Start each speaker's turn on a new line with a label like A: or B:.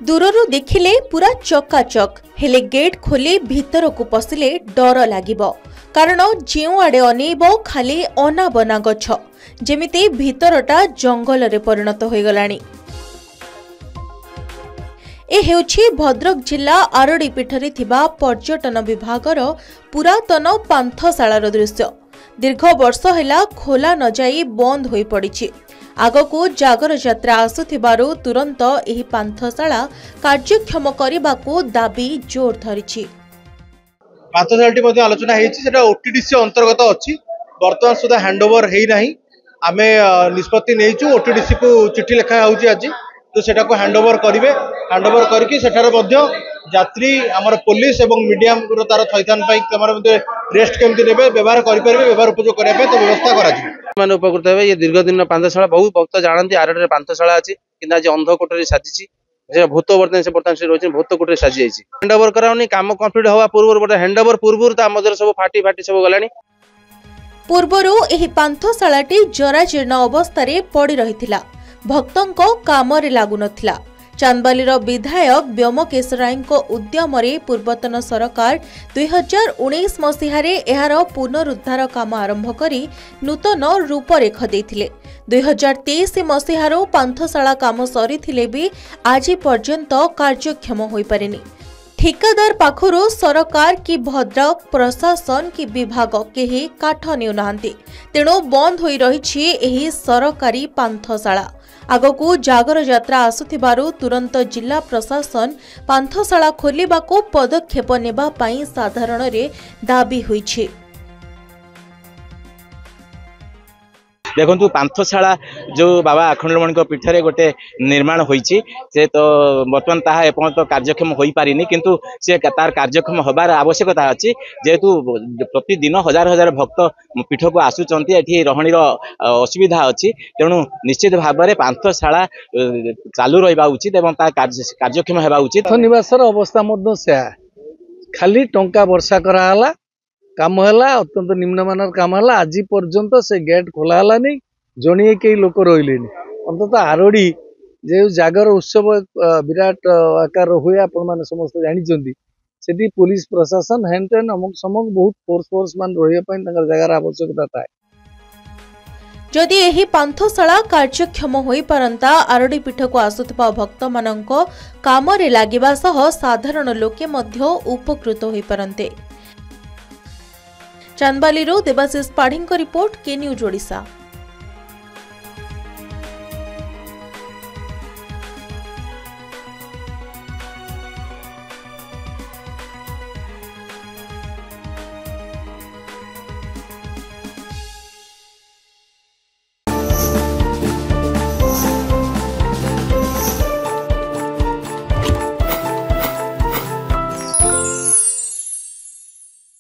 A: दूररू देखिले पूरा चकाचक हेले गेट खोली भीतर को पशिले डर लागिबो कारण जेउ आड़े अनेब खाली अनाबना गछ जेमिति भीतरटा जंगल रे परिणत होई गलानी। ए हेउछि भद्रक जिला आरडी पीठरे थिबा पर्यटन विभागर पुरातन पांथशालार दृश्य। दीर्घ वर्ष हेला खोला न जाई बंद होई पड़िछि। आगकू जागर यात्रा आसुथिबारु तुरंत एही पांथशाला कार्यक्षम करिबाकू दाबी जोर धरिछि।
B: पांथशालाटी मध्ये आलोचना हेछि सेटा ओटीडीसी अंतर्गत अछि। वर्तमान सुधा हैंडओवर हेई नाही। आमे निष्पत्ति नेइछु ओटीडीसी को चिट्ठी लेखा होउछि आज तो सेटा को हैंडओवर करिवे। हैंडओवर करके सेठार मध्ये यात्री हमर पुलिस एवं मीडिया को तार थैथान पई हमर मध्ये रेस्ट केमति नेबे व्यवहार करि परिबे व्यवहार उपयोग करिया पे तो व्यवस्था करा छि।
C: माने उपकृत हेबे। ये दीर्घ दिन पांथशाला बहुत भक्त जानନ୍ତି आरडे पांथशाला अछि किंतु आज अंध कोठरी साजिछि जे भूत वर्तमान से रोज भूत कोठरी साजि जाइछि। हैंडओवर कराउनी काम कंप्लीट होवा पूर्व हैंडओवर पूर्व ता मदर सब फाटी सब गलानी।
A: पूर्वरु एही पांथशालाटी जराजीर्ण अवस्था रे पड़ी रहिथिला। भक्तंको कामरे लागु नथिला। चांदबालीर विधायक व्योमकेश राय उद्यम पूर्वतन सरकार 2019 मसीहारे एहार पुनरुद्धार काम आरंभ करी नूतन रूपरेख देथिले। 2023 मसीहारो पांथशाला काम सरीथिले भी आज पर्यंत कार्यक्षम होई पारेनी। ठेकेदार पाखरु सरकार कि भद्रक प्रशासन कि विभाग केही काठ नेउ नाहंती। तेणु बंद होई रहिछि एही सरकारी पांथशाला। आगकू जागर यात्रा आसुथिबारु तुरंत जिला प्रशासन पांथशाला खोलिबाको पदक्षेप नेबा पई साधारण रे दाबी होईछि।
C: देखु पांथशाला जो बाबा अखंडमणि पीठरे गोटे निर्माण होईछि से तो बर्तमान ताहा एपर्यंत कार्यक्षम होई पारिनी किंतु से तार कार्यक्षम होबार आवश्यकता अछि जेहेतु प्रतिदिन हजार हजार भक्त पीठ को आसुचंती एठी रहणीर असुविधा अछि। तेणु निश्चित भाव में पांथशाला चालू रहिबा उचित एवं तार कार्यक्षम हेबा उचित।
D: निवासर अवस्था मध्य से खाली टंका वर्षा कराला काम है अत्यंत निम्नमानर काम है। आज पर्यंत से गेट खोला नहीं जड़िए कई लोक रही अंततः आरडी जो जागर उत्सव विराट आकार हुए आपण मैंने समस्त जानते पुलिस प्रशासन हैंड टेन अमुक समक बहुत फोर्स मान रही जगार आवश्यकता थाए।
A: जदि एही पांथशाला कार्यक्षम होई परंता आरडी पीठ को आसुथिबा भक्त मानंको कामरे लागिबा सह साधारण लोके मध्य उपकृत होई परंते। चांदबाली देवाशीष पाढ़ी रिपोर्ट के न्यूज ओडिशा।